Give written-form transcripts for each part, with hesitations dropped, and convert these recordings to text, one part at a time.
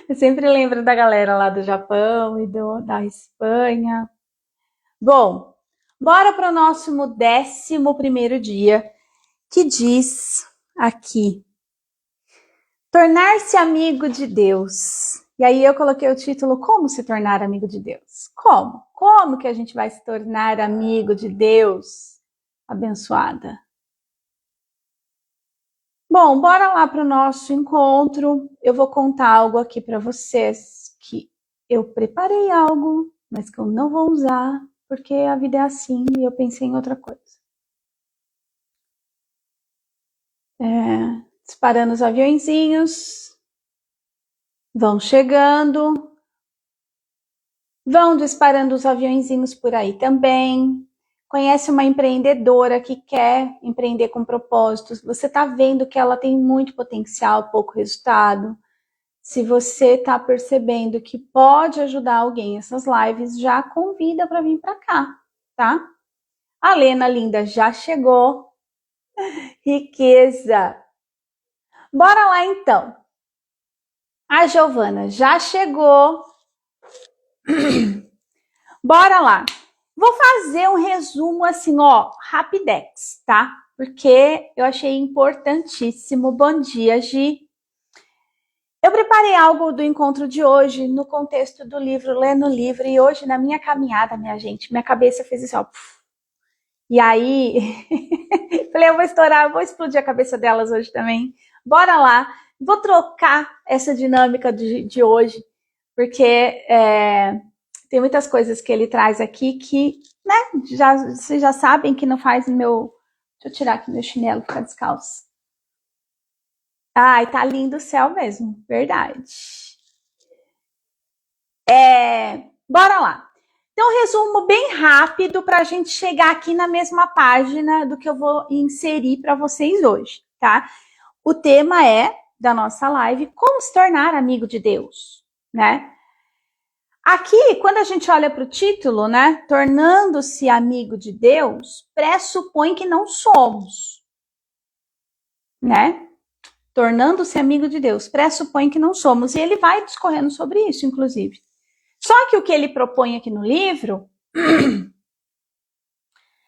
Eu sempre lembro da galera lá do Japão e da Espanha. Bom, bora para o nosso 11º dia, que diz aqui: tornar-se amigo de Deus. E aí eu coloquei o título: Como se tornar amigo de Deus? Como? Como que a gente vai se tornar amigo de Deus? Abençoada. Bom, bora lá para o nosso encontro. Eu vou contar algo aqui para vocês que eu preparei algo, mas que eu não vou usar, porque a vida é assim e eu pensei em outra coisa. Disparando os aviõezinhos, vão chegando, vão disparando os aviõezinhos por aí também. Conhece uma empreendedora que quer empreender com propósitos. Você está vendo que ela tem muito potencial, pouco resultado. Se você está percebendo que pode ajudar alguém essas lives, já convida para vir para cá, tá? A Lena linda já chegou. Riqueza. Bora lá então. A Giovana já chegou. Bora lá. Vou fazer um resumo assim, ó, rapidex, tá? Porque eu achei importantíssimo. Bom dia, Gi. Eu preparei algo do encontro de hoje no contexto do livro Lendo o Livro, e hoje na minha caminhada, minha gente, minha cabeça fez assim, ó. E aí, falei, eu vou estourar, eu vou explodir a cabeça delas hoje também. Bora lá. Vou trocar essa dinâmica de hoje, porque tem muitas coisas que ele traz aqui que, né, vocês já sabem que não faz meu... Deixa eu tirar aqui meu chinelo, ficar descalço. Ai, tá lindo o céu mesmo, verdade. Bora lá. Então, um resumo bem rápido para a gente chegar aqui na mesma página do que eu vou inserir para vocês hoje, tá? O tema da nossa live, como se tornar amigo de Deus, né? Aqui, quando a gente olha para o título, né, tornando-se amigo de Deus, pressupõe que não somos, né? Tornando-se amigo de Deus, pressupõe que não somos. E ele vai discorrendo sobre isso, inclusive. Só que o que ele propõe aqui no livro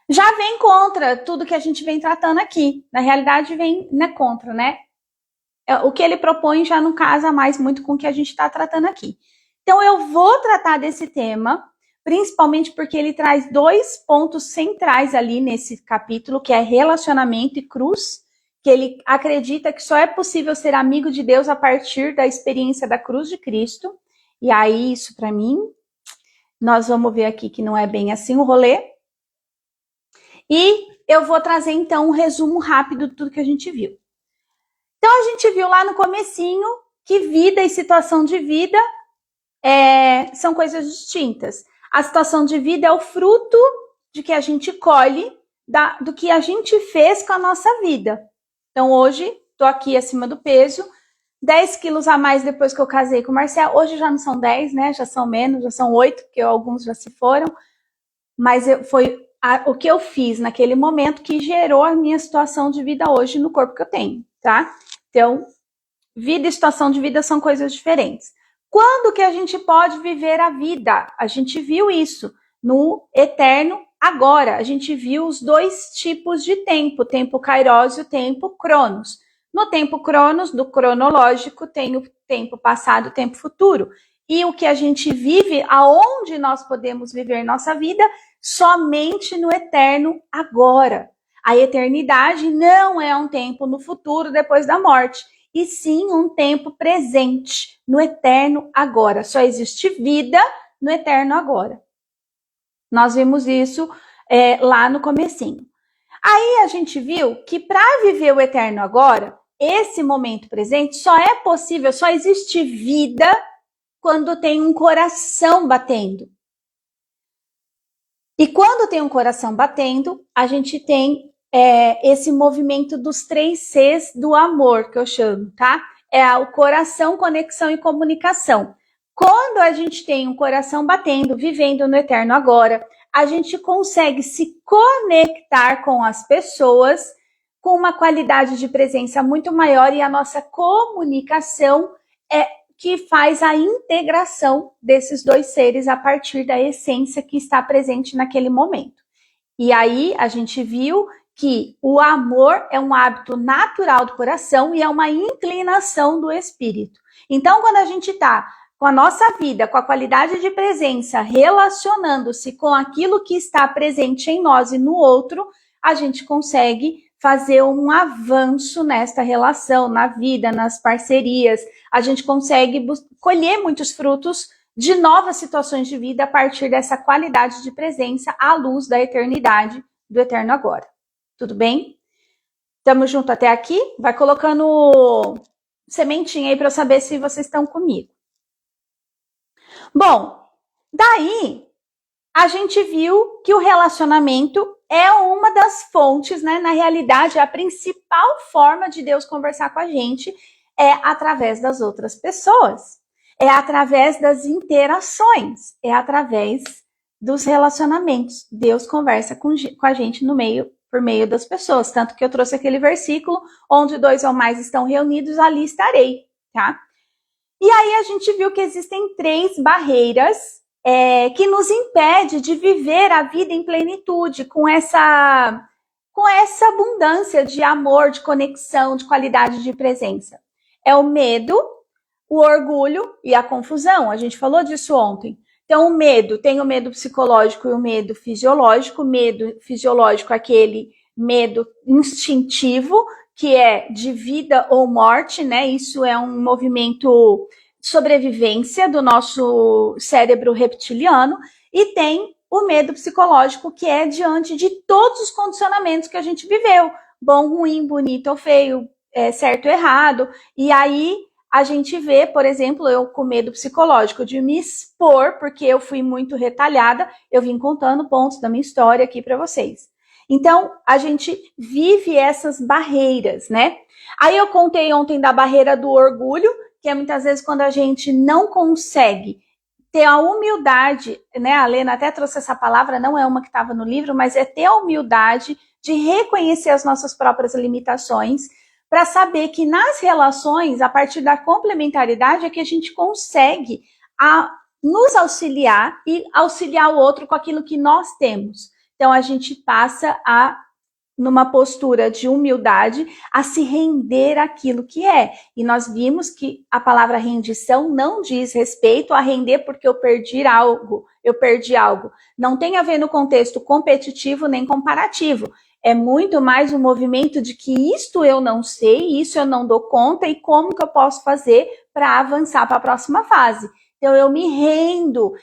já vem contra tudo que a gente vem tratando aqui. Na realidade, vem contra, né? O que ele propõe já não casa mais muito com o que a gente está tratando aqui. Então, eu vou tratar desse tema, principalmente porque ele traz 2 pontos centrais ali nesse capítulo, que é relacionamento e cruz, que ele acredita que só é possível ser amigo de Deus a partir da experiência da cruz de Cristo. E aí, isso para mim, nós vamos ver aqui que não é bem assim o rolê. E eu vou trazer, então, um resumo rápido de tudo que a gente viu. Então, a gente viu lá no comecinho que vida e situação de vida são coisas distintas. A situação de vida é o fruto de que a gente colhe do que a gente fez com a nossa vida. Então, hoje, estou aqui acima do peso, 10 quilos a mais depois que eu casei com o Marcelo. Hoje já não são 10, né? Já são menos, já são 8, porque alguns já se foram. Mas foi o que eu fiz naquele momento que gerou a minha situação de vida hoje no corpo que eu tenho, tá? Então, vida e situação de vida são coisas diferentes. Quando que a gente pode viver a vida? A gente viu isso no eterno agora. A gente viu os 2 tipos de tempo, o tempo kairos e o tempo cronos. No tempo cronos, do cronológico, tem o tempo passado, o tempo futuro. E o que a gente vive, aonde nós podemos viver nossa vida, somente no eterno agora. A eternidade não é um tempo no futuro, depois da morte, e sim um tempo presente, no eterno agora. Só existe vida no eterno agora. Nós vimos isso lá no comecinho. Aí a gente viu que para viver o eterno agora, esse momento presente, só é possível, só existe vida quando tem um coração batendo. E quando tem um coração batendo, a gente tem esse movimento dos 3 Cs do amor, que eu chamo, tá? É o coração, conexão e comunicação. Quando a gente tem um coração batendo, vivendo no eterno agora, a gente consegue se conectar com as pessoas com uma qualidade de presença muito maior, e a nossa comunicação é que faz a integração desses dois seres a partir da essência que está presente naquele momento. E aí a gente viu que o amor é um hábito natural do coração e é uma inclinação do espírito. Então, quando a gente está com a nossa vida, com a qualidade de presença, relacionando-se com aquilo que está presente em nós e no outro, a gente consegue fazer um avanço nesta relação, na vida, nas parcerias. A gente consegue colher muitos frutos de novas situações de vida a partir dessa qualidade de presença à luz da eternidade, do eterno agora. Tudo bem? Estamos juntos até aqui? Vai colocando sementinha aí para eu saber se vocês estão comigo. Bom, daí a gente viu que o relacionamento é uma das fontes, né? Na realidade, a principal forma de Deus conversar com a gente é através das outras pessoas, é através das interações, é através dos relacionamentos. Deus conversa com a gente por meio das pessoas, tanto que eu trouxe aquele versículo, onde 2 ou mais estão reunidos, ali estarei, tá? E aí a gente viu que existem 3 barreiras que nos impede de viver a vida em plenitude, com essa abundância de amor, de conexão, de qualidade de presença. É o medo, o orgulho e a confusão. A gente falou disso ontem. Então, o medo, tem o medo psicológico e o medo fisiológico. O medo fisiológico é aquele medo instintivo, que é de vida ou morte, né? Isso é um movimento de sobrevivência do nosso cérebro reptiliano. E tem o medo psicológico, que é diante de todos os condicionamentos que a gente viveu. Bom, ruim, bonito ou feio, certo ou errado. E aí a gente vê, por exemplo, eu com medo psicológico de me expor, porque eu fui muito retalhada, eu vim contando pontos da minha história aqui para vocês. Então, a gente vive essas barreiras, né? Aí eu contei ontem da barreira do orgulho, que é muitas vezes quando a gente não consegue ter a humildade, né? A Lena até trouxe essa palavra, não é uma que estava no livro, mas é ter a humildade de reconhecer as nossas próprias limitações, para saber que nas relações, a partir da complementaridade, é que a gente consegue nos auxiliar e auxiliar o outro com aquilo que nós temos. Então, a gente passa numa postura de humildade, a se render àquilo que é. E nós vimos que a palavra rendição não diz respeito a render porque eu perdi algo. Não tem a ver no contexto competitivo nem comparativo. É muito mais um movimento de que isto eu não sei, isso eu não dou conta e como que eu posso fazer para avançar para a próxima fase. Então eu me rendo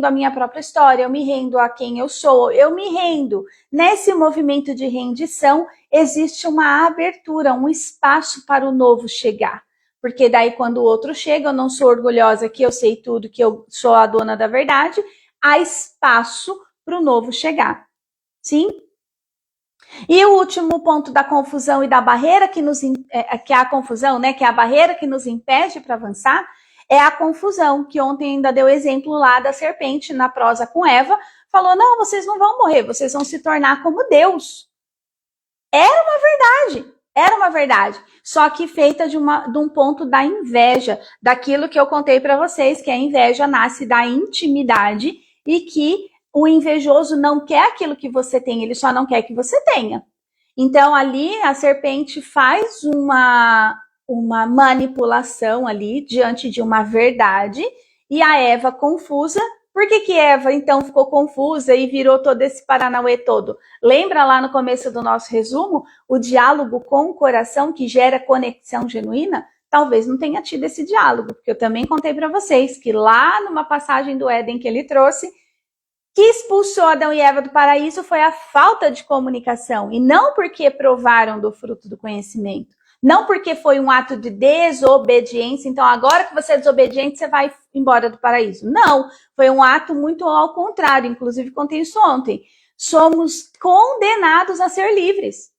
à minha própria história, eu me rendo a quem eu sou, eu me rendo. Nesse movimento de rendição existe uma abertura, um espaço para o novo chegar. Porque daí quando o outro chega, eu não sou orgulhosa que eu sei tudo, que eu sou a dona da verdade, há espaço para o novo chegar. Sim? E o último ponto da confusão e da barreira que é a confusão, né, que é a barreira que nos impede para avançar, é a confusão, que ontem ainda deu exemplo lá da serpente na prosa com Eva, falou, não, vocês não vão morrer, vocês vão se tornar como Deus. Era uma verdade, só que feita de um ponto da inveja, daquilo que eu contei para vocês, que a inveja nasce da intimidade e que o invejoso não quer aquilo que você tem, ele só não quer que você tenha. Então, ali, a serpente faz uma manipulação ali diante de uma verdade, e a Eva confusa. Por que Eva, então, ficou confusa e virou todo esse paranauê todo? Lembra lá no começo do nosso resumo, o diálogo com o coração que gera conexão genuína? Talvez não tenha tido esse diálogo, porque eu também contei para vocês que lá numa passagem do Éden que ele trouxe, que expulsou Adão e Eva do paraíso foi a falta de comunicação, e não porque provaram do fruto do conhecimento, não porque foi um ato de desobediência, então agora que você é desobediente, você vai embora do paraíso. Não, foi um ato muito ao contrário, inclusive contei isso ontem. Somos condenados a ser livres.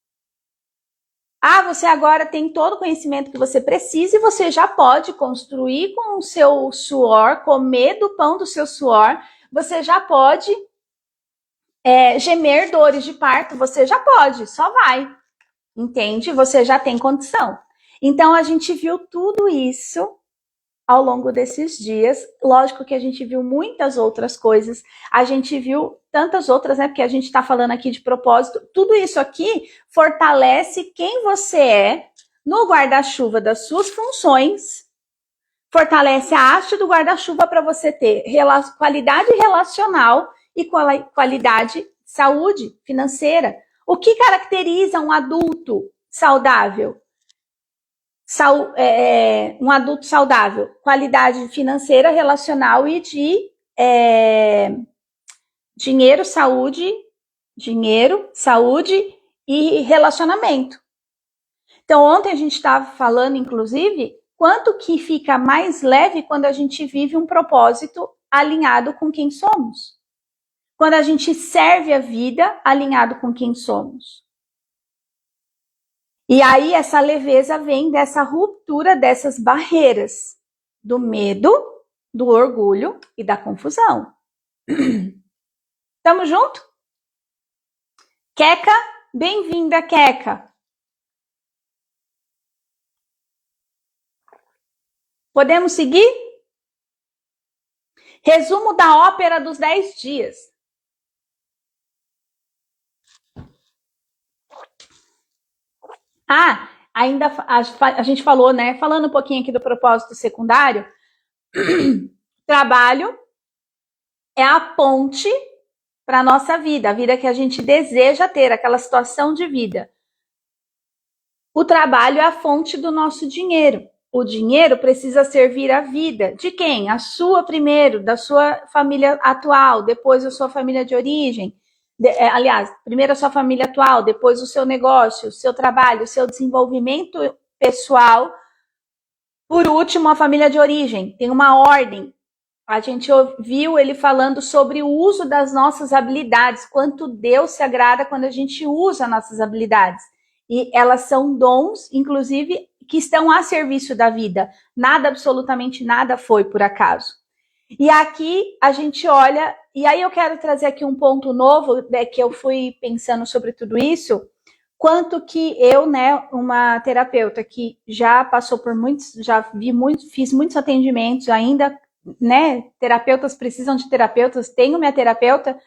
Você agora tem todo o conhecimento que você precisa e você já pode construir com o seu suor, comer do pão do seu suor, você já pode gemer dores de parto, você já pode, só vai. entende? Você já tem condição. Então, a gente viu tudo isso ao longo desses dias. Lógico que a gente viu muitas outras coisas, a gente viu tantas outras, né? Porque a gente está falando aqui de propósito. Tudo isso aqui fortalece quem você é no guarda-chuva das suas funções, fortalece a haste do guarda-chuva para você ter qualidade relacional e qualidade de saúde financeira. O que caracteriza um adulto saudável? Um adulto saudável, qualidade financeira, relacional e de dinheiro, saúde e relacionamento. Então, ontem a gente estava falando, inclusive, quanto que fica mais leve quando a gente vive um propósito alinhado com quem somos. Quando a gente serve a vida alinhado com quem somos. E aí essa leveza vem dessa ruptura dessas barreiras, do medo, do orgulho e da confusão. Tamo junto? Queca, bem-vinda, Queca. Podemos seguir? Resumo da ópera dos 10 dias. Ainda a gente falou, né? Falando um pouquinho aqui do propósito secundário, trabalho é a ponte para a nossa vida, a vida que a gente deseja ter, aquela situação de vida. O trabalho é a fonte do nosso dinheiro. O dinheiro precisa servir a vida. De quem? A sua primeiro, da sua família atual, depois a sua família de origem. Aliás, primeiro a sua família atual, depois o seu negócio, o seu trabalho, o seu desenvolvimento pessoal. Por último, a família de origem. Tem uma ordem. A gente ouviu ele falando sobre o uso das nossas habilidades, quanto Deus se agrada quando a gente usa nossas habilidades. E elas são dons, inclusive, que estão a serviço da vida. Nada, absolutamente nada foi por acaso. E aqui a gente olha, e aí eu quero trazer aqui um ponto novo, né, que eu fui pensando sobre tudo isso, quanto que eu, né, uma terapeuta que já passou por muitos, já vi muitos, fiz muitos atendimentos, ainda, né, terapeutas precisam de terapeutas, tenho minha terapeuta,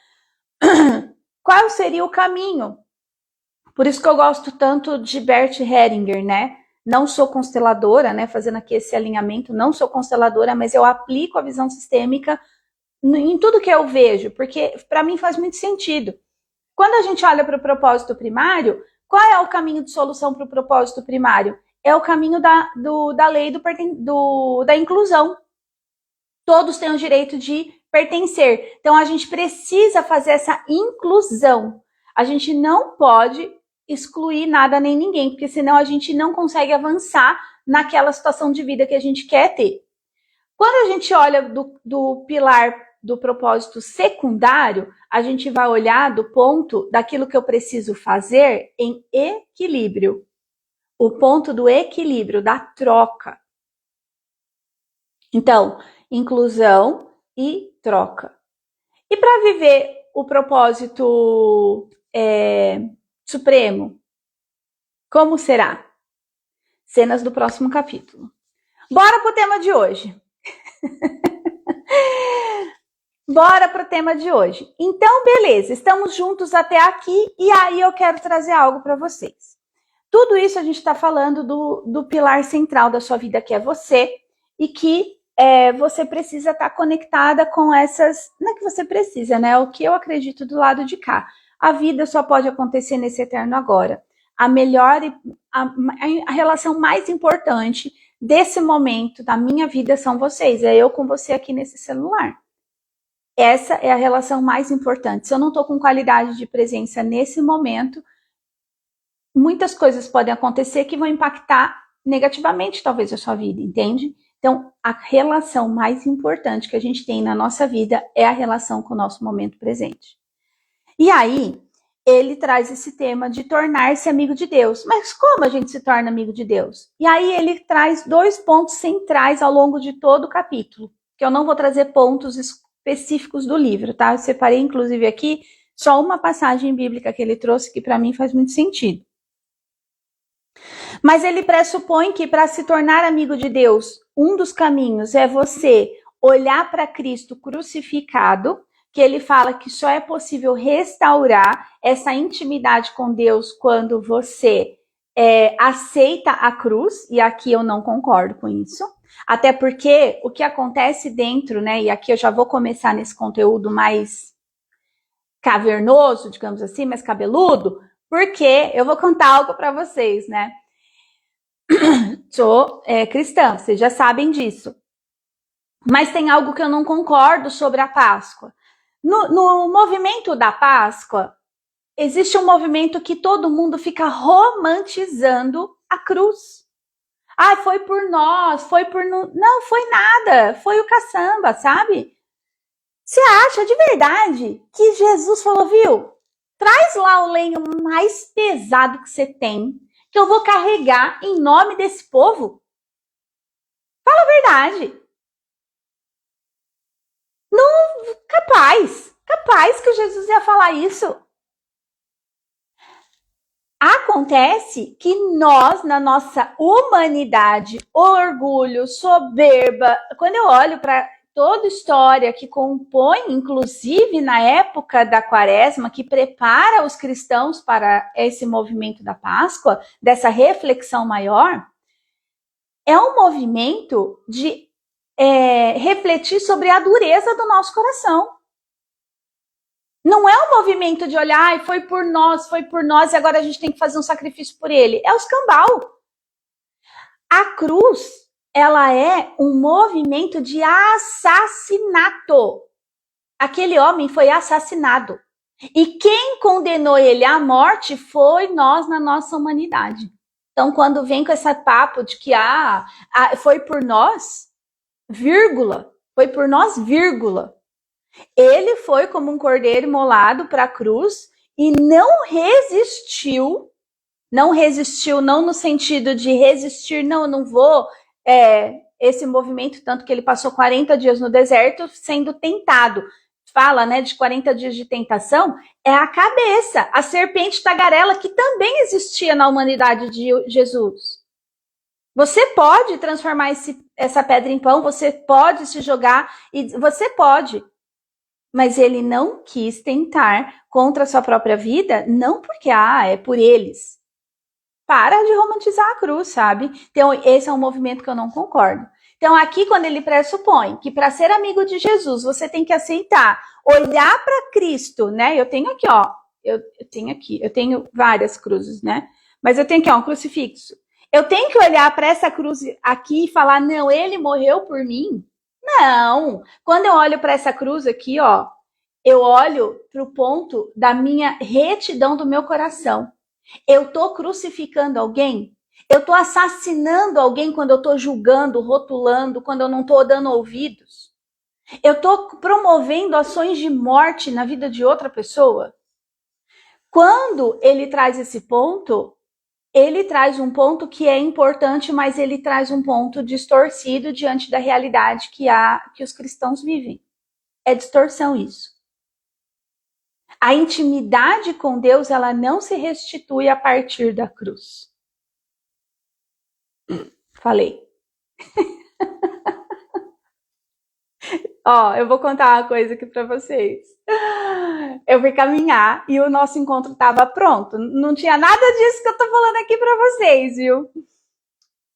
qual seria o caminho? Por isso que eu gosto tanto de Bert Hellinger, né? Não sou consteladora, né? Fazendo aqui esse alinhamento, não sou consteladora, mas eu aplico a visão sistêmica em tudo que eu vejo, porque para mim faz muito sentido. Quando a gente olha para o propósito primário, qual é o caminho de solução para o propósito primário? É o caminho da lei da inclusão. Todos têm o direito de pertencer. Então a gente precisa fazer essa inclusão. A gente não pode excluir nada nem ninguém, porque senão a gente não consegue avançar naquela situação de vida que a gente quer ter. Quando a gente olha do pilar do propósito secundário, a gente vai olhar do ponto daquilo que eu preciso fazer em equilíbrio. O ponto do equilíbrio, da troca. Então, inclusão e troca. E para viver o propósito supremo, como será? Cenas do próximo capítulo. Bora pro tema de hoje. Bora pro tema de hoje. Então, beleza, estamos juntos até aqui e aí eu quero trazer algo para vocês. Tudo isso a gente está falando do pilar central da sua vida, que é você, e que você precisa estar conectada com essas... Não é que você precisa, né? O que eu acredito do lado de cá. A vida só pode acontecer nesse eterno agora. A relação mais importante desse momento da minha vida são vocês. É eu com você aqui nesse celular. Essa é a relação mais importante. Se eu não estou com qualidade de presença nesse momento, muitas coisas podem acontecer que vão impactar negativamente, talvez, a sua vida, entende? Então, a relação mais importante que a gente tem na nossa vida é a relação com o nosso momento presente. E aí, ele traz esse tema de tornar-se amigo de Deus. Mas como a gente se torna amigo de Deus? E aí ele traz 2 pontos centrais ao longo de todo o capítulo, que eu não vou trazer pontos específicos do livro, tá? Eu separei, inclusive, aqui só uma passagem bíblica que ele trouxe que para mim faz muito sentido. Mas ele pressupõe que para se tornar amigo de Deus, um dos caminhos é você olhar para Cristo crucificado, que ele fala que só é possível restaurar essa intimidade com Deus quando você aceita a cruz, e aqui eu não concordo com isso, até porque o que acontece dentro, né, e aqui eu já vou começar nesse conteúdo mais cavernoso, digamos assim, mais cabeludo, porque eu vou contar algo para vocês, né? Sou cristã, vocês já sabem disso. Mas tem algo que eu não concordo sobre a Páscoa. No movimento da Páscoa, existe um movimento que todo mundo fica romantizando a cruz. Ah, foi por nós, foi por... Não, foi nada, foi o caçamba, sabe? Você acha de verdade que Jesus falou, viu? Traz lá o lenho mais pesado que você tem, que eu vou carregar em nome desse povo? Fala a verdade. Não, capaz que Jesus ia falar isso. Acontece que nós, na nossa humanidade, orgulho, soberba, quando eu olho para toda história que compõe, inclusive na época da Quaresma, que prepara os cristãos para esse movimento da Páscoa, dessa reflexão maior, é um movimento de refletir sobre a dureza do nosso coração. Não é um movimento de olhar, foi por nós, e agora a gente tem que fazer um sacrifício por ele. É os cambal. A cruz, ela é um movimento de assassinato. Aquele homem foi assassinado. E quem condenou ele à morte foi nós na nossa humanidade. Então, quando vem com esse papo de que foi por nós, vírgula, foi por nós, vírgula. Ele foi como um cordeiro imolado para a cruz e não resistiu não no sentido de resistir, não, eu não vou, esse movimento, tanto que ele passou 40 dias no deserto sendo tentado. Fala, né, de 40 dias de tentação, é a cabeça, a serpente tagarela que também existia na humanidade de Jesus. Você pode transformar essa pedra em pão, você pode se jogar, e você pode. Mas ele não quis tentar contra a sua própria vida, não porque, é por eles. Para de romantizar a cruz, sabe? Então, esse é um movimento que eu não concordo. Então, aqui, quando ele pressupõe que para ser amigo de Jesus, você tem que aceitar, olhar para Cristo, né? Eu tenho aqui, ó, eu tenho várias cruzes, né? Mas eu tenho aqui, ó, um crucifixo. Eu tenho que olhar para essa cruz aqui e falar, não, ele morreu por mim? Não. Quando eu olho para essa cruz aqui, ó, eu olho para o ponto da minha retidão do meu coração. Eu estou crucificando alguém? Eu estou assassinando alguém quando eu estou julgando, rotulando, quando eu não estou dando ouvidos? Eu estou promovendo ações de morte na vida de outra pessoa? Quando ele traz esse ponto, ele traz um ponto que é importante, mas ele traz um ponto distorcido diante da realidade que os cristãos vivem. É distorção isso. A intimidade com Deus, ela não se restitui a partir da cruz. Falei. Ó, eu vou contar uma coisa aqui para vocês. Eu fui caminhar e o nosso encontro estava pronto. Não tinha nada disso que eu tô falando aqui para vocês, viu?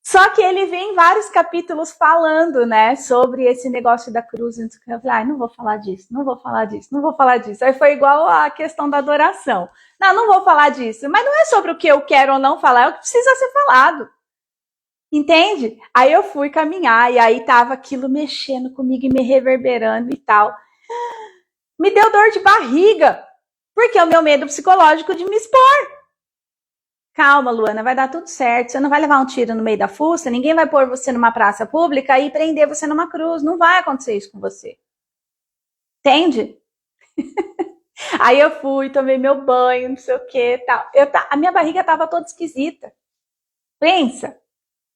Só que ele vem em vários capítulos falando, né, sobre esse negócio da cruz. Eu falei, não vou falar disso, não vou falar disso, não vou falar disso. Aí foi igual a questão da adoração. Não vou falar disso. Mas não é sobre o que eu quero ou não falar, é o que precisa ser falado. Entende? Aí eu fui caminhar e aí tava aquilo mexendo comigo e me reverberando e tal. Me deu dor de barriga, porque é o meu medo psicológico de me expor. Calma, Luana, vai dar tudo certo. Você não vai levar um tiro no meio da fuça, ninguém vai pôr você numa praça pública e prender você numa cruz. Não vai acontecer isso com você. Entende? Aí eu fui, tomei meu banho, não sei o que, tal. A minha barriga tava toda esquisita. Pensa.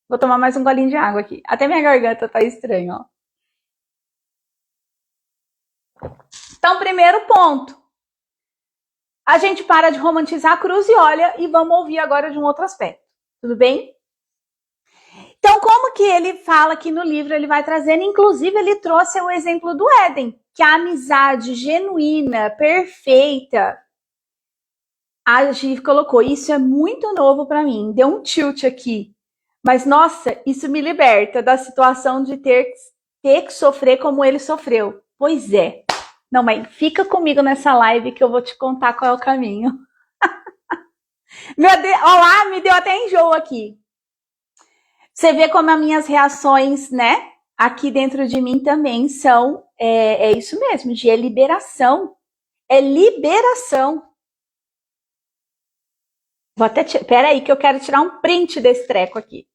Vou tomar mais um golinho de água aqui. Até minha garganta tá estranha, ó. Então, primeiro ponto. A gente para de romantizar a cruz e olha, e vamos ouvir agora de um outro aspecto. Tudo bem? Então, como que ele fala aqui no livro, ele vai trazendo, inclusive ele trouxe o exemplo do Éden, que a amizade genuína, perfeita, a Gi colocou, isso é muito novo para mim, deu um tilt aqui. Mas, nossa, isso me liberta da situação de ter que sofrer como ele sofreu. Pois é. Não, mãe, fica comigo nessa live que eu vou te contar qual é o caminho. Meu Deus, olá, me deu até enjoo aqui. Você vê como as minhas reações, né, aqui dentro de mim também são, é isso mesmo, de liberação. É liberação. Vou até pera aí que eu quero tirar um print desse treco aqui.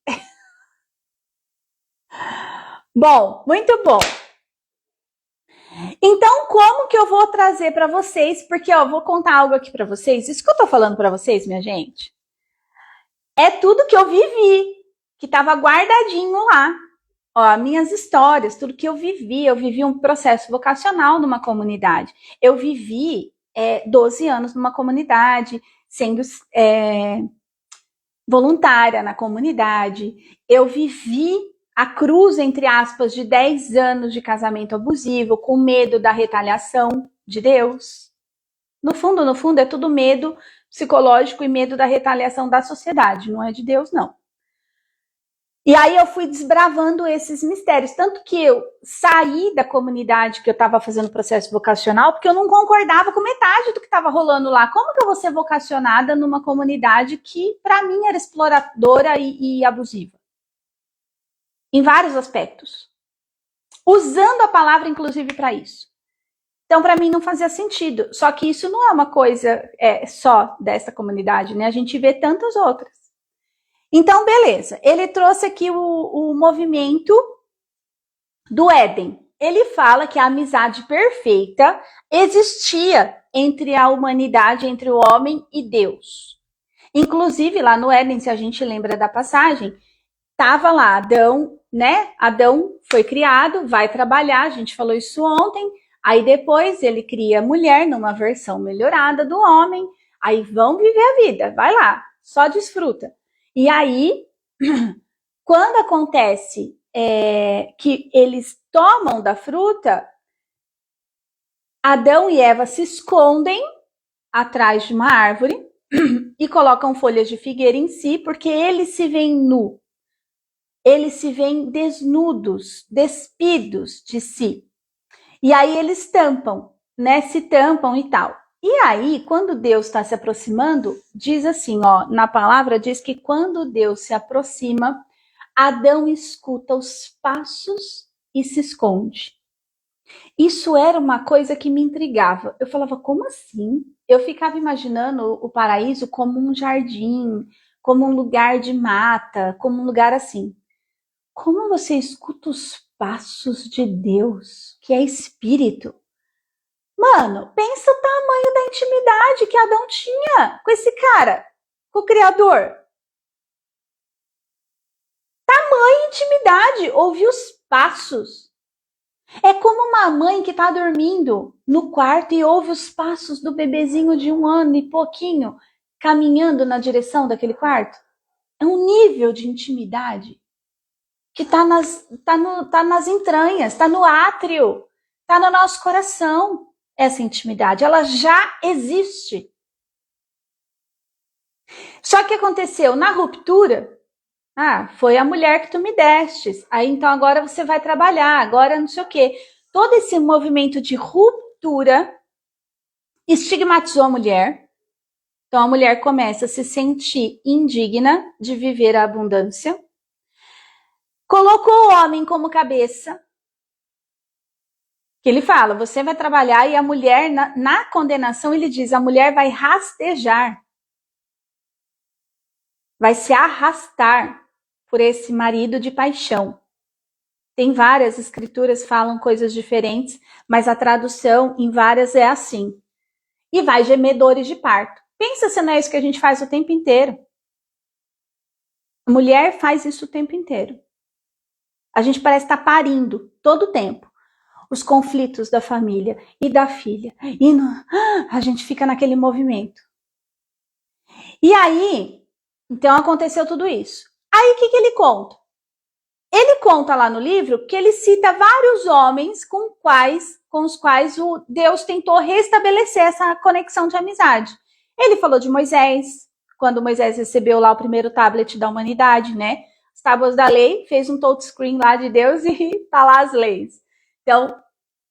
Bom, muito bom. Então, como que eu vou trazer para vocês? Porque, ó, vou contar algo aqui para vocês. Isso que eu tô falando para vocês, minha gente, é tudo que eu vivi, que tava guardadinho lá. Ó, minhas histórias, tudo que eu vivi um processo vocacional numa comunidade. Eu vivi 12 anos numa comunidade, sendo voluntária na comunidade. Eu vivi a cruz, entre aspas, de 10 anos de casamento abusivo, com medo da retaliação de Deus. No fundo, é tudo medo psicológico e medo da retaliação da sociedade, não é de Deus, não. E aí eu fui desbravando esses mistérios, tanto que eu saí da comunidade que eu estava fazendo processo vocacional, porque eu não concordava com metade do que estava rolando lá. Como que eu vou ser vocacionada numa comunidade que, para mim, era exploradora e abusiva? Em vários aspectos. Usando a palavra, inclusive, para isso. Então, para mim, não fazia sentido. Só que isso não é uma coisa só dessa comunidade, né? A gente vê tantas outras. Então, beleza. Ele trouxe aqui o movimento do Éden. Ele fala que a amizade perfeita existia entre a humanidade, entre o homem e Deus. Inclusive, lá no Éden, se a gente lembra da passagem, estava lá Adão, né? Adão foi criado, vai trabalhar, a gente falou isso ontem. Aí depois ele cria a mulher numa versão melhorada do homem. Aí vão viver a vida, vai lá, só desfruta. E aí, quando acontece que eles tomam da fruta, Adão e Eva se escondem atrás de uma árvore e colocam folhas de figueira em si, porque eles se veem nu. Eles se veem desnudos, despidos de si. E aí eles tampam, né? Se tampam e tal. E aí, quando Deus está se aproximando, diz assim, ó, na palavra diz que quando Deus se aproxima, Adão escuta os passos e se esconde. Isso era uma coisa que me intrigava. Eu falava, como assim? Eu ficava imaginando o paraíso como um jardim, como um lugar de mata, como um lugar assim. Como você escuta os passos de Deus, que é espírito? Mano, pensa o tamanho da intimidade que Adão tinha com esse cara, com o Criador. Tamanha intimidade, ouvir os passos. É como uma mãe que está dormindo no quarto e ouve os passos do bebezinho de 1 ano e pouquinho caminhando na direção daquele quarto. É um nível de intimidade que tá nas entranhas, está no átrio, está no nosso coração. Essa intimidade, ela já existe. Só que aconteceu na ruptura, foi a mulher que tu me destes, aí então agora você vai trabalhar, agora não sei o quê. Todo esse movimento de ruptura estigmatizou a mulher. Então a mulher começa a se sentir indigna de viver a abundância. Colocou o homem como cabeça. Que ele fala, você vai trabalhar e a mulher, na condenação, ele diz, a mulher vai rastejar. Vai se arrastar por esse marido de paixão. Tem várias escrituras que falam coisas diferentes, mas a tradução em várias é assim. E vai gemer dores de parto. Pensa se não é isso que a gente faz o tempo inteiro. A mulher faz isso o tempo inteiro. A gente parece estar parindo todo o tempo. Os conflitos da família e da filha. A gente fica naquele movimento. E aí, Então aconteceu tudo isso. Aí o que ele conta? Ele conta lá no livro que ele cita vários homens com os quais o Deus tentou restabelecer essa conexão de amizade. Ele falou de Moisés, quando Moisés recebeu lá o primeiro tablet da humanidade, né? As tábuas da lei, fez um touchscreen lá de Deus e tá lá as leis. Então,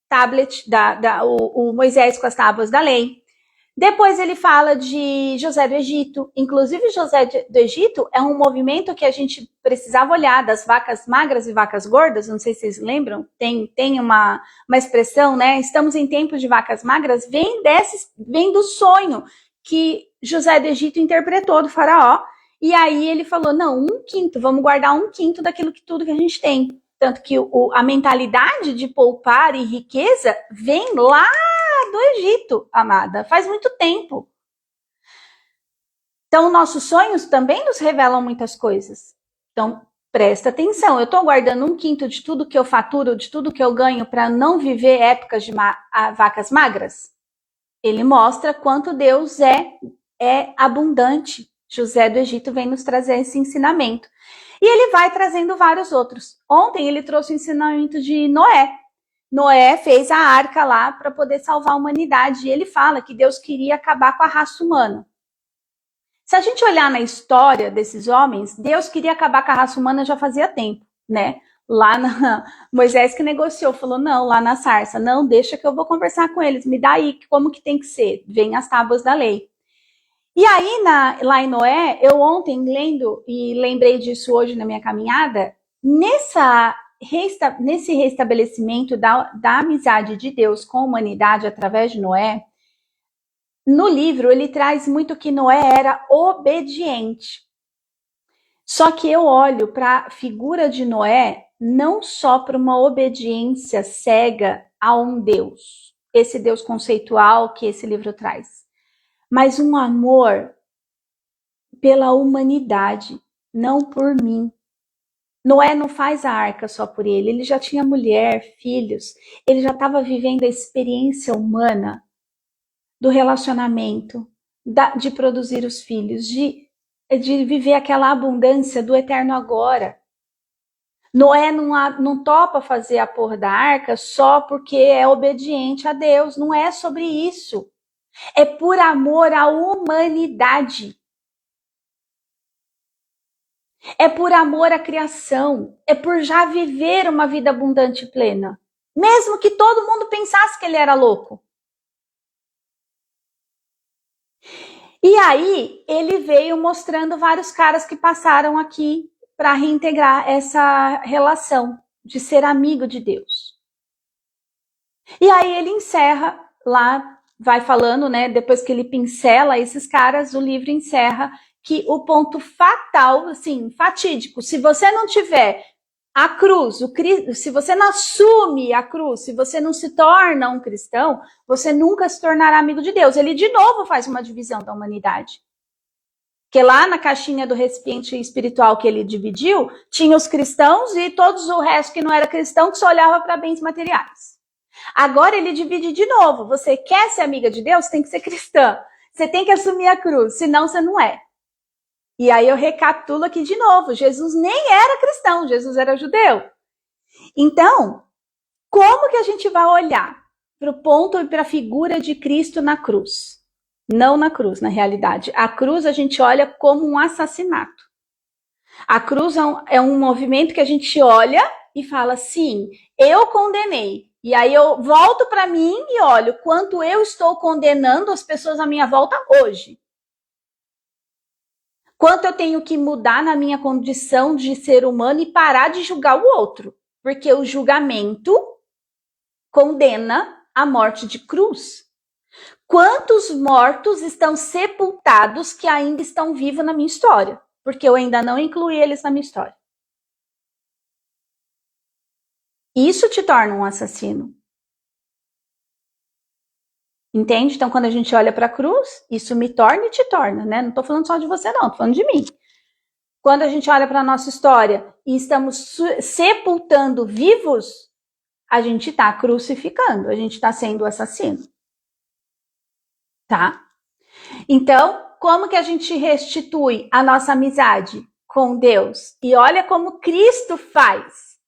tablet, o Moisés com as tábuas da lei. Depois ele fala de José do Egito. Inclusive, José do Egito é um movimento que a gente precisava olhar, das vacas magras e vacas gordas. Não sei se vocês lembram. Tem uma expressão, né? Estamos em tempos de vacas magras. Vem do sonho que José do Egito interpretou do faraó. E aí ele falou, não, 1/5, vamos guardar 1/5 daquilo que tudo que a gente tem. Tanto que a mentalidade de poupar e riqueza vem lá do Egito, amada, faz muito tempo. Então, nossos sonhos também nos revelam muitas coisas. Então, presta atenção. Eu estou guardando 1/5 de tudo que eu faturo, de tudo que eu ganho, para não viver épocas de vacas magras? Ele mostra quanto Deus é abundante. José do Egito vem nos trazer esse ensinamento. E ele vai trazendo vários outros. Ontem ele trouxe o ensinamento de Noé. Noé fez a arca lá para poder salvar a humanidade. E ele fala que Deus queria acabar com a raça humana. Se a gente olhar na história desses homens, Deus queria acabar com a raça humana já fazia tempo, né? Lá Moisés que negociou, falou, não, lá na sarça, não, deixa que eu vou conversar com eles, me dá aí como que tem que ser, vem as tábuas da lei. E aí, lá em Noé, eu ontem lendo, e lembrei disso hoje na minha caminhada, nesse restabelecimento da amizade de Deus com a humanidade através de Noé, no livro ele traz muito que Noé era obediente. Só que eu olho para a figura de Noé não só para uma obediência cega a um Deus, esse Deus conceitual que esse livro traz, mas um amor pela humanidade, não por mim. Noé não faz a arca só por ele já tinha mulher, filhos, ele já estava vivendo a experiência humana do relacionamento, de produzir os filhos, de viver aquela abundância do eterno agora. Noé não topa fazer a porra da arca só porque é obediente a Deus, não é sobre isso. É por amor à humanidade. É por amor à criação, é por já viver uma vida abundante e plena. Mesmo que todo mundo pensasse que ele era louco. E aí, ele veio mostrando vários caras que passaram aqui para reintegrar essa relação de ser amigo de Deus. E aí ele encerra lá, vai falando, né? Depois que ele pincela esses caras, o livro encerra que o ponto fatal, assim, fatídico, se você não tiver a cruz, se você não assume a cruz, se você não se torna um cristão, você nunca se tornará amigo de Deus. Ele de novo faz uma divisão da humanidade. Porque lá na caixinha do recipiente espiritual que ele dividiu, tinha os cristãos e todos o resto que não era cristão que só olhava para bens materiais. Agora ele divide de novo. Você quer ser amiga de Deus? Tem que ser cristã. Você tem que assumir a cruz, senão você não é. E aí eu recapitulo aqui de novo. Jesus nem era cristão, Jesus era judeu. Então, como que a gente vai olhar para o ponto e para a figura de Cristo na cruz? Não na cruz, na realidade. A cruz a gente olha como um assassinato. A cruz é um movimento que a gente olha e fala, sim, eu condenei. E aí eu volto para mim e olho quanto eu estou condenando as pessoas à minha volta hoje. Quanto eu tenho que mudar na minha condição de ser humano e parar de julgar o outro. Porque o julgamento condena a morte de cruz. Quantos mortos estão sepultados que ainda estão vivos na minha história? Porque eu ainda não incluí eles na minha história. Isso te torna um assassino. Entende? Então, quando a gente olha para a cruz, isso me torna e te torna, né? Não estou falando só de você, não, estou falando de mim. Quando a gente olha para a nossa história e estamos sepultando vivos, a gente está crucificando, a gente está sendo assassino. Tá? Então, como que a gente restitui a nossa amizade com Deus? E olha como Cristo faz.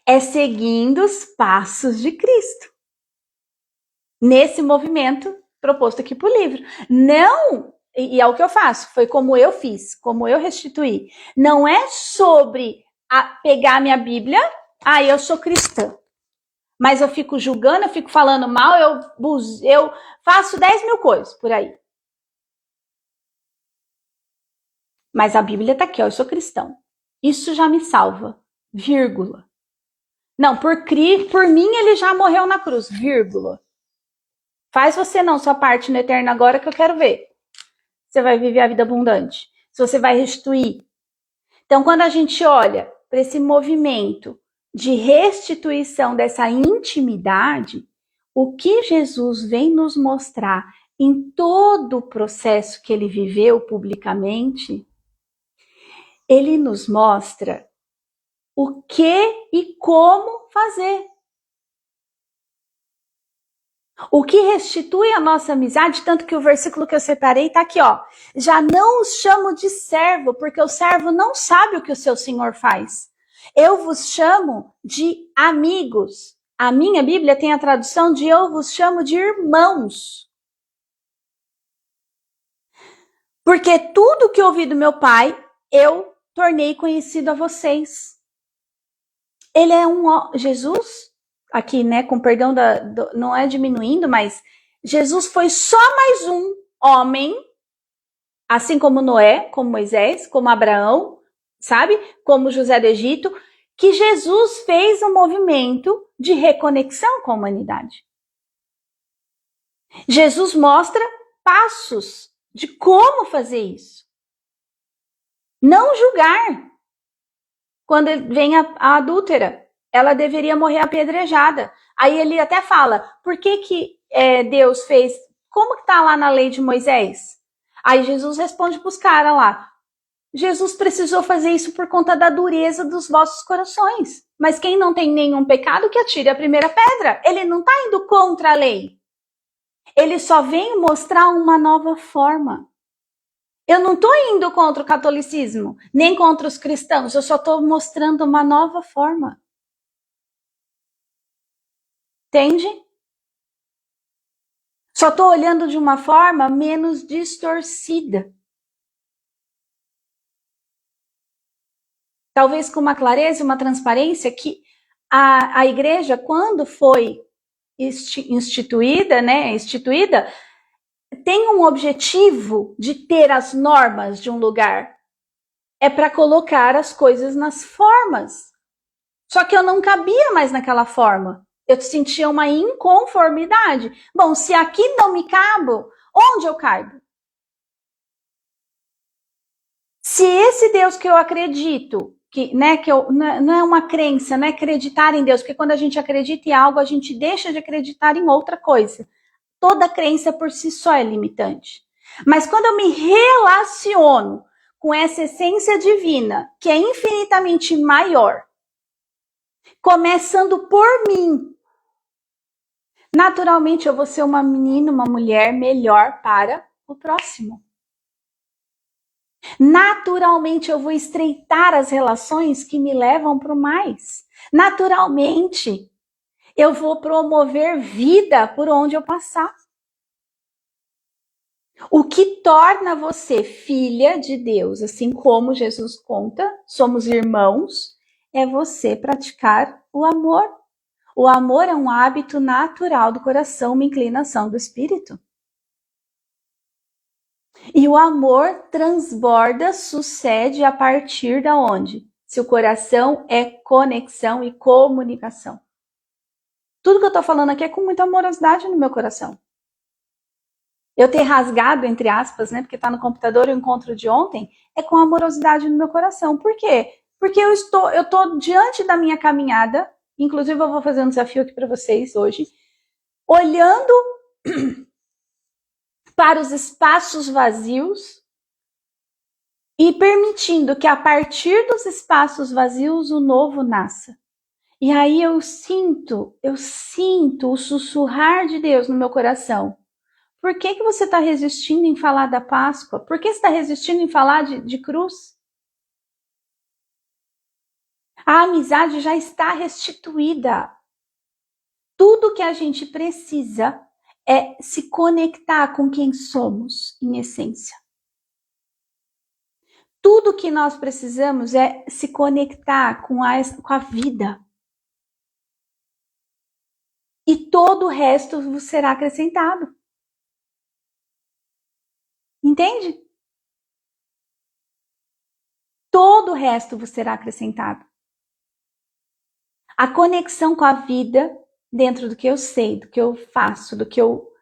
É seguindo os passos de Cristo. Nesse movimento proposto aqui por livro. Não, e é o que eu faço, foi como eu fiz, como eu restituí. Não é sobre pegar minha Bíblia, eu sou cristã. Mas eu fico julgando, eu fico falando mal, eu faço 10 mil coisas por aí. Mas a Bíblia tá aqui, ó, eu sou cristão. Isso já me salva, vírgula. Não, por mim ele já morreu na cruz, vírgula. Faz você não sua parte no eterno agora que eu quero ver. Você vai viver a vida abundante. Se você vai restituir. Então, quando a gente olha para esse movimento de restituição dessa intimidade, o que Jesus vem nos mostrar em todo o processo que ele viveu publicamente, ele nos mostra o que e como fazer. O que restitui a nossa amizade, tanto que o versículo que eu separei está aqui, ó. Já não os chamo de servo, porque o servo não sabe o que o seu senhor faz. Eu vos chamo de amigos. A minha Bíblia tem a tradução de eu vos chamo de irmãos. Porque tudo que ouvi do meu Pai, eu tornei conhecido a vocês. Ele é Jesus, aqui, né, com perdão, não é diminuindo, mas Jesus foi só mais um homem, assim como Noé, como Moisés, como Abraão, sabe? Como José do Egito, que Jesus fez um movimento de reconexão com a humanidade. Jesus mostra passos de como fazer isso. Não julgar. Quando vem a adúltera, ela deveria morrer apedrejada. Aí ele até fala, por que Deus fez? Como que está lá na lei de Moisés? Aí Jesus responde para os caras lá, Jesus precisou fazer isso por conta da dureza dos vossos corações. Mas quem não tem nenhum pecado, que atire a primeira pedra. Ele não está indo contra a lei. Ele só vem mostrar uma nova forma. Eu não estou indo contra o catolicismo, nem contra os cristãos. Eu só estou mostrando uma nova forma. Entende? Só estou olhando de uma forma menos distorcida. Talvez com uma clareza e uma transparência que a igreja, quando foi instituída, tem um objetivo de ter as normas de um lugar. É para colocar as coisas nas formas. Só que eu não cabia mais naquela forma. Eu sentia uma inconformidade. Bom, se aqui não me cabo, onde eu caibo? Se esse Deus que eu acredito, não é uma crença, não é acreditar em Deus, porque quando a gente acredita em algo, a gente deixa de acreditar em outra coisa. Toda crença por si só é limitante. Mas quando eu me relaciono com essa essência divina, que é infinitamente maior, começando por mim, naturalmente eu vou ser uma menina, uma mulher melhor para o próximo. Naturalmente eu vou estreitar as relações que me levam para o mais. Naturalmente eu vou promover vida por onde eu passar. O que torna você filha de Deus, assim como Jesus conta, somos irmãos, é você praticar o amor. O amor é um hábito natural do coração, uma inclinação do espírito. E o amor transborda, sucede a partir da onde? Se o coração é conexão e comunicação. Tudo que eu estou falando aqui é com muita amorosidade no meu coração. Eu ter rasgado, entre aspas, né, porque está no computador o encontro de ontem, é com amorosidade no meu coração. Por quê? Porque eu estou diante da minha caminhada, inclusive eu vou fazer um desafio aqui para vocês hoje, olhando para os espaços vazios e permitindo que a partir dos espaços vazios o novo nasça. E aí eu sinto o sussurrar de Deus no meu coração. Por que você está resistindo em falar da Páscoa? Por que você está resistindo em falar de cruz? A amizade já está restituída. Tudo que a gente precisa é se conectar com quem somos, em essência. Tudo que nós precisamos é se conectar com a vida. E todo o resto vos será acrescentado. Entende? Todo o resto vos será acrescentado. A conexão com a vida, dentro do que eu sei, do que eu faço, do que eu...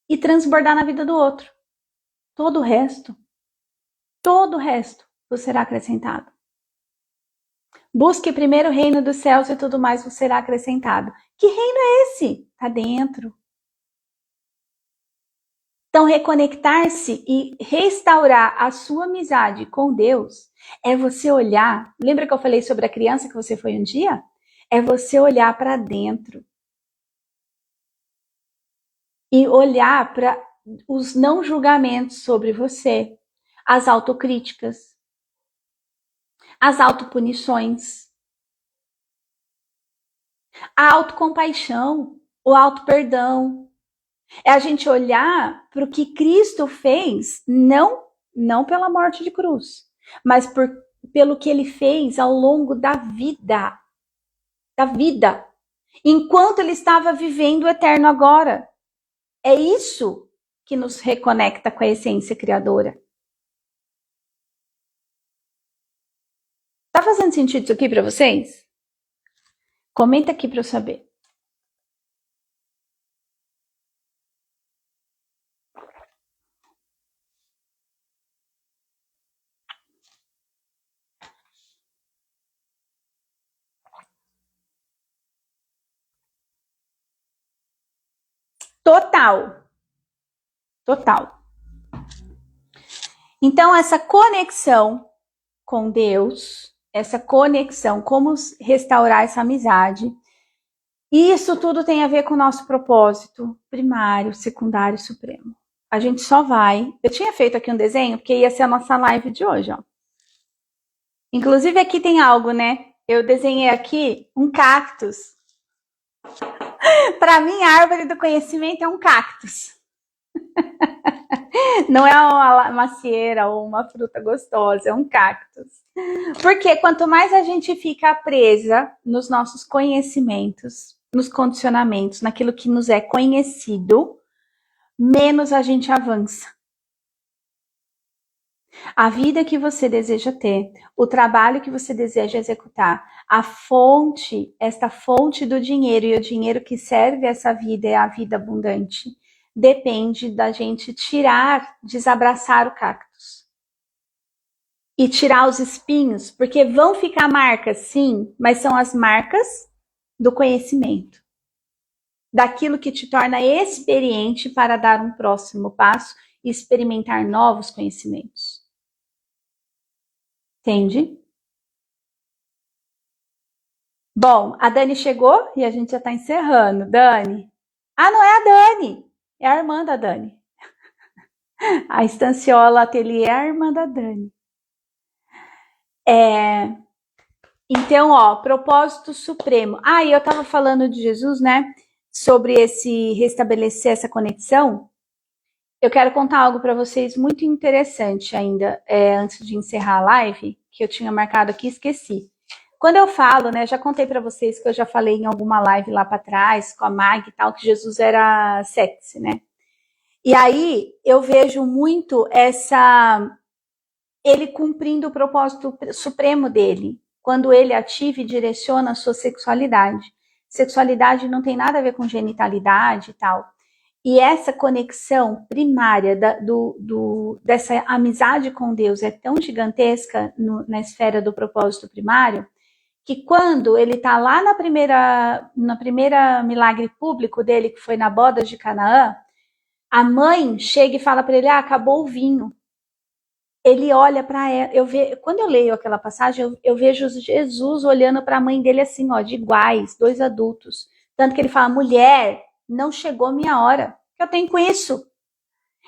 e transbordar na vida do outro. Todo o resto vos será acrescentado. Busque primeiro o reino dos céus e tudo mais vos será acrescentado. Que reino é esse? Está dentro. Então, reconectar-se e restaurar a sua amizade com Deus é você olhar... Lembra que eu falei sobre a criança que você foi um dia? É você olhar para dentro. E olhar para os não julgamentos sobre você. As autocríticas. As autopunições. A autocompaixão. O autoperdão. É a gente olhar para o que Cristo fez, não pela morte de cruz, mas pelo que ele fez ao longo da vida. Enquanto ele estava vivendo o eterno agora. É isso que nos reconecta com a essência criadora. Tá fazendo sentido isso aqui para vocês? Comenta aqui para eu saber. Total. Então, essa conexão com Deus, essa conexão, como restaurar essa amizade, isso tudo tem a ver com o nosso propósito primário, secundário e supremo. A gente só vai... Eu tinha feito aqui um desenho, porque ia ser a nossa live de hoje, ó. Inclusive aqui tem algo, né? Eu desenhei aqui um cactus. Para mim, a árvore do conhecimento é um cactus. Não é uma macieira ou uma fruta gostosa, é um cactus. Porque quanto mais a gente fica presa nos nossos conhecimentos, nos condicionamentos, naquilo que nos é conhecido, menos a gente avança. A vida que você deseja ter, o trabalho que você deseja executar, a fonte, esta fonte do dinheiro e o dinheiro que serve essa vida é a vida abundante, depende da gente desabraçar o cactus. E tirar os espinhos, porque vão ficar marcas, sim, mas são as marcas do conhecimento. Daquilo que te torna experiente para dar um próximo passo e experimentar novos conhecimentos. Entende? Bom, a Dani chegou e a gente já está encerrando. Dani. Ah, não é a Dani. É a irmã da Dani. A Estanciola Ateliê é a irmã da Dani. Então, ó, propósito supremo. Ah, e eu estava falando de Jesus, né? Sobre esse restabelecer essa conexão. Eu quero contar algo para vocês muito interessante ainda, antes de encerrar a live, que eu tinha marcado aqui e esqueci. Quando eu falo, né, já contei para vocês que eu já falei em alguma live lá para trás, com a Mag e tal, que Jesus era sexy, né? E aí eu vejo muito ele cumprindo o propósito supremo dele, quando ele ativa e direciona a sua sexualidade. Sexualidade não tem nada a ver com genitalidade e tal. E essa conexão primária dessa amizade com Deus é tão gigantesca na esfera do propósito primário, que quando ele está lá na primeira milagre público dele, que foi na boda de Canaã, a mãe chega e fala para ele, acabou o vinho. Ele olha para ela, quando eu leio aquela passagem, eu vejo Jesus olhando para a mãe dele assim, ó, de iguais, dois adultos. Tanto que ele fala, mulher, não chegou minha hora. que eu tenho com isso?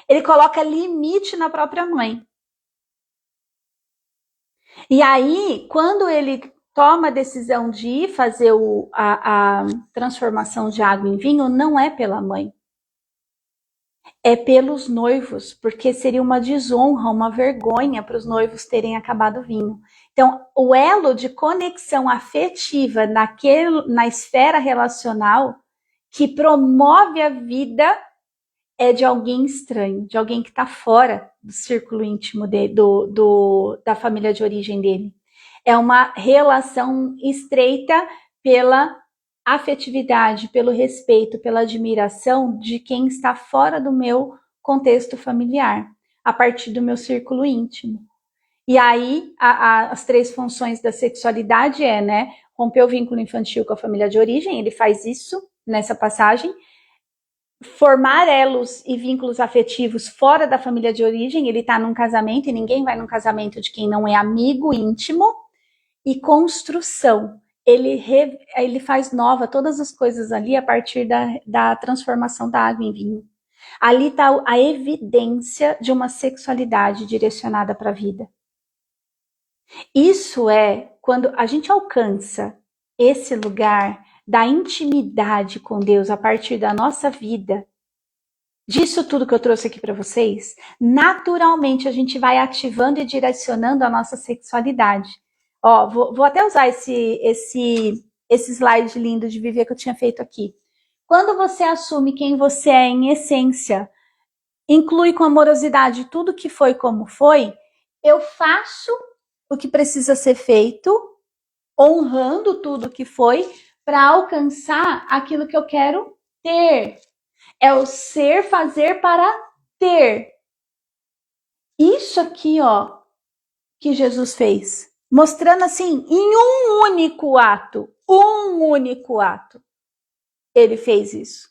Ele coloca limite na própria mãe. E aí, quando ele toma a decisão de ir fazer a transformação de água em vinho, não é pela mãe. É pelos noivos, porque seria uma desonra, uma vergonha para os noivos terem acabado o vinho. Então, o elo de conexão afetiva na esfera relacional que promove a vida é de alguém estranho, de alguém que está fora do círculo íntimo da família de origem dele. É uma relação estreita pela afetividade, pelo respeito, pela admiração de quem está fora do meu contexto familiar, a partir do meu círculo íntimo. E aí, as 3 funções da sexualidade né, romper o vínculo infantil com a família de origem, ele faz isso nessa passagem, formar elos e vínculos afetivos fora da família de origem, ele está num casamento e ninguém vai num casamento de quem não é amigo íntimo, e construção. Ele faz nova todas as coisas ali a partir da transformação da água em vinho. Ali está a evidência de uma sexualidade direcionada para a vida. Isso é quando a gente alcança esse lugar da intimidade com Deus a partir da nossa vida, disso tudo que eu trouxe aqui para vocês, naturalmente a gente vai ativando e direcionando a nossa sexualidade. Ó, vou até usar esse slide lindo de viver que eu tinha feito aqui. Quando você assume quem você é em essência, inclui com amorosidade tudo que foi como foi, eu faço o que precisa ser feito, honrando tudo que foi, para alcançar aquilo que eu quero ter. É o ser, fazer para ter. Isso aqui, ó, que Jesus fez. Mostrando assim, em um único ato, ele fez isso.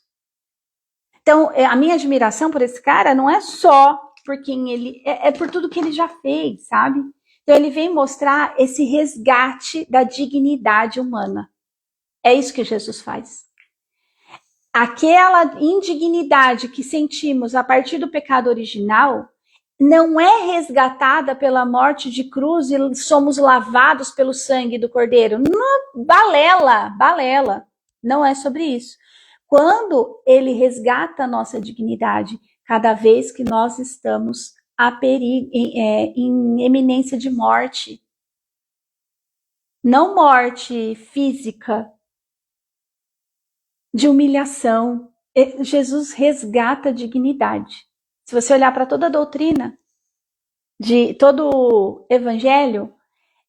Então, a minha admiração por esse cara não é só por quem ele é por tudo que ele já fez, sabe? Então, ele vem mostrar esse resgate da dignidade humana. É isso que Jesus faz. Aquela indignidade que sentimos a partir do pecado original não é resgatada pela morte de cruz e somos lavados pelo sangue do Cordeiro. Não, balela. Não é sobre isso. Quando ele resgata a nossa dignidade, cada vez que nós estamos em eminência de morte. Não morte física, de humilhação. Jesus resgata a dignidade. Se você olhar para toda a doutrina, de todo o evangelho,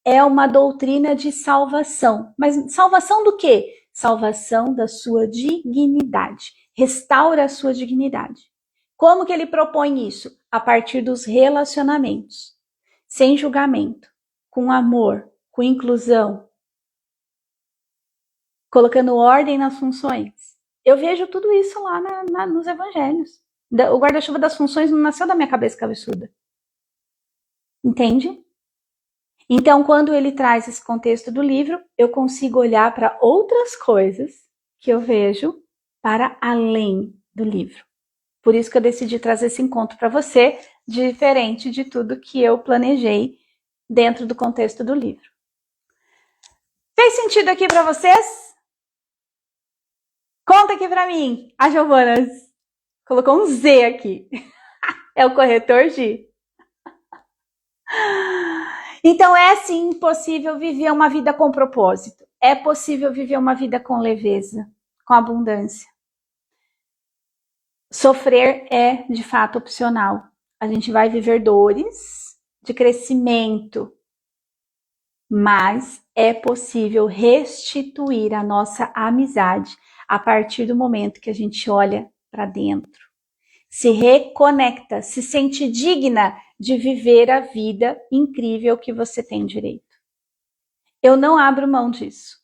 é uma doutrina de salvação. Mas salvação do quê? Salvação da sua dignidade. Restaura a sua dignidade. Como que ele propõe isso? A partir dos relacionamentos. Sem julgamento, com amor, com inclusão, colocando ordem nas funções. Eu vejo tudo isso lá nos evangelhos. O guarda-chuva das funções não nasceu da minha cabeça cabeçuda. Entende? Então, quando ele traz esse contexto do livro, eu consigo olhar para outras coisas que eu vejo para além do livro. Por isso que eu decidi trazer esse encontro para você, diferente de tudo que eu planejei dentro do contexto do livro. Fez sentido aqui para vocês? Conta aqui para mim. A Giovana colocou um Z aqui. É o corretor G. Então é sim possível viver uma vida com propósito. É possível viver uma vida com leveza, com abundância. Sofrer é de fato opcional. A gente vai viver dores de crescimento, mas é possível restituir a nossa amizade a partir do momento que a gente olha para dentro, se reconecta, se sente digna de viver a vida incrível que você tem direito. Eu não abro mão disso.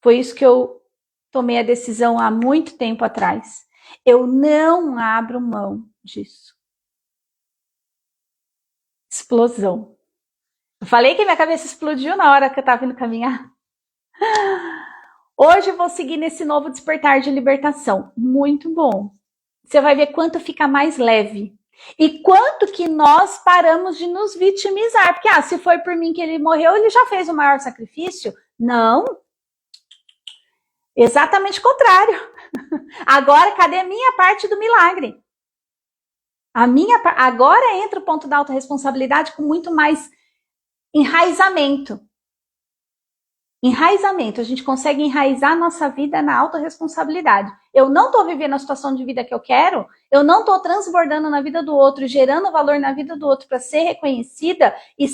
Foi isso que eu tomei a decisão há muito tempo atrás. Eu não abro mão disso. Explosão. Eu falei que minha cabeça explodiu na hora que eu estava indo caminhar. Hoje eu vou seguir nesse novo despertar de libertação. Muito bom. você vai ver quanto fica mais leve. E quanto que nós paramos de nos vitimizar. Porque, se foi por mim que ele morreu, ele já fez o maior sacrifício? Não. Exatamente o contrário. Agora, cadê a minha parte do milagre? Agora entra o ponto da autorresponsabilidade com muito mais enraizamento. Enraizamento. A gente consegue enraizar a nossa vida na autorresponsabilidade. Eu não estou vivendo a situação de vida que eu quero, eu não estou transbordando na vida do outro, gerando valor na vida do outro para ser reconhecida e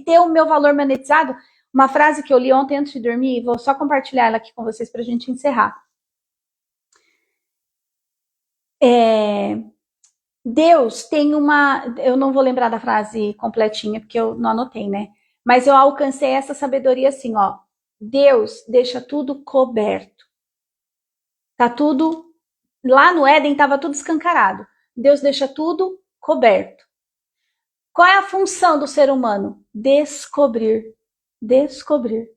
ter o meu valor monetizado. Uma frase que eu li ontem antes de dormir, vou só compartilhar ela aqui com vocês para a gente encerrar. Deus tem eu não vou lembrar da frase completinha, porque eu não anotei, né? Mas eu alcancei essa sabedoria assim, ó. Deus deixa tudo coberto. Tá tudo... Lá no Éden estava tudo escancarado. Deus deixa tudo coberto. Qual é a função do ser humano? Descobrir. Descobrir.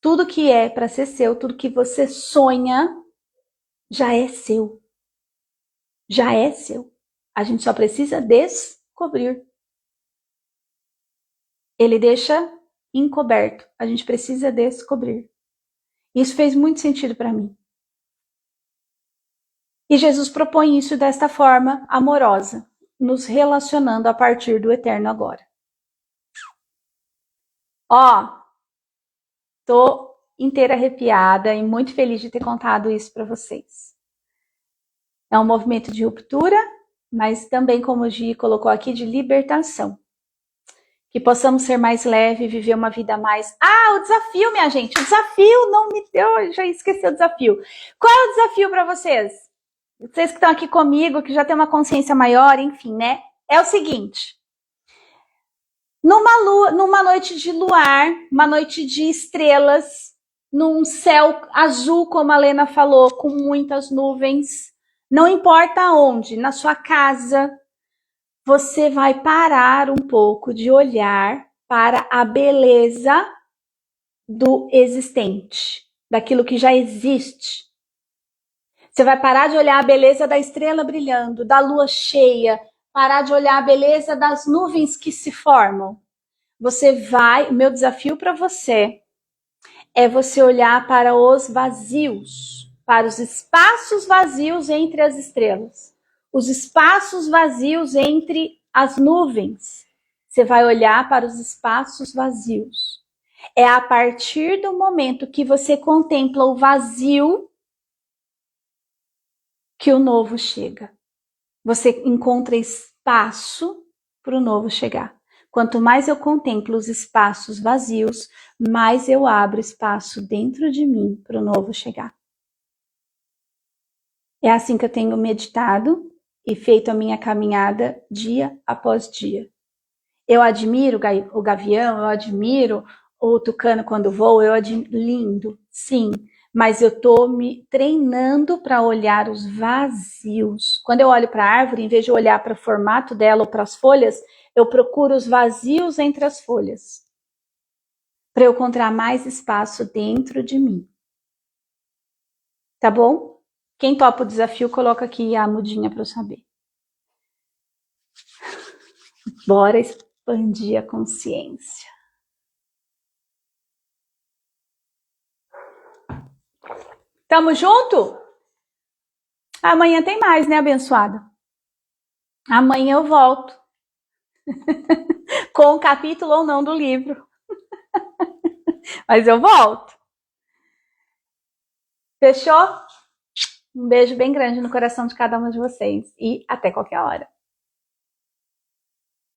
Tudo que é para ser seu, tudo que você sonha, já é seu. Já é seu. A gente só precisa descobrir. Ele deixa encoberto. A gente precisa descobrir. Isso fez muito sentido para mim. E Jesus propõe isso desta forma amorosa, nos relacionando a partir do eterno agora. Tô inteira arrepiada e muito feliz de ter contado isso para vocês. É um movimento de ruptura, mas também, como o Gi colocou aqui, de libertação. Que possamos ser mais leves, viver uma vida mais... o desafio, minha gente! O desafio não me deu... Eu já esqueci o desafio. Qual é o desafio para vocês? Vocês que estão aqui comigo, que já têm uma consciência maior, enfim, né? É o seguinte. Numa noite de luar, uma noite de estrelas, num céu azul, como a Lena falou, com muitas nuvens, não importa onde, na sua casa, você vai parar um pouco de olhar para a beleza do existente, daquilo que já existe. Você vai parar de olhar a beleza da estrela brilhando, da lua cheia, parar de olhar a beleza das nuvens que se formam. Meu desafio para você é você olhar para os vazios, para os espaços vazios entre as estrelas, os espaços vazios entre as nuvens. Você vai olhar para os espaços vazios. É a partir do momento que você contempla o vazio que o novo chega. Você encontra espaço para o novo chegar. Quanto mais eu contemplo os espaços vazios, mais eu abro espaço dentro de mim para o novo chegar. É assim que eu tenho meditado e feito a minha caminhada dia após dia. Eu admiro o gavião, eu admiro o tucano quando voa, lindo, sim. Mas eu estou me treinando para olhar os vazios. Quando eu olho para a árvore, em vez de olhar para o formato dela ou para as folhas, eu procuro os vazios entre as folhas, para eu encontrar mais espaço dentro de mim. Tá bom? Quem topa o desafio, coloca aqui a mudinha para eu saber. Bora expandir a consciência. Tamo junto? Amanhã tem mais, né, abençoada? Amanhã eu volto. Com o capítulo ou não do livro. Mas eu volto. Fechou? Um beijo bem grande no coração de cada uma de vocês. E até qualquer hora.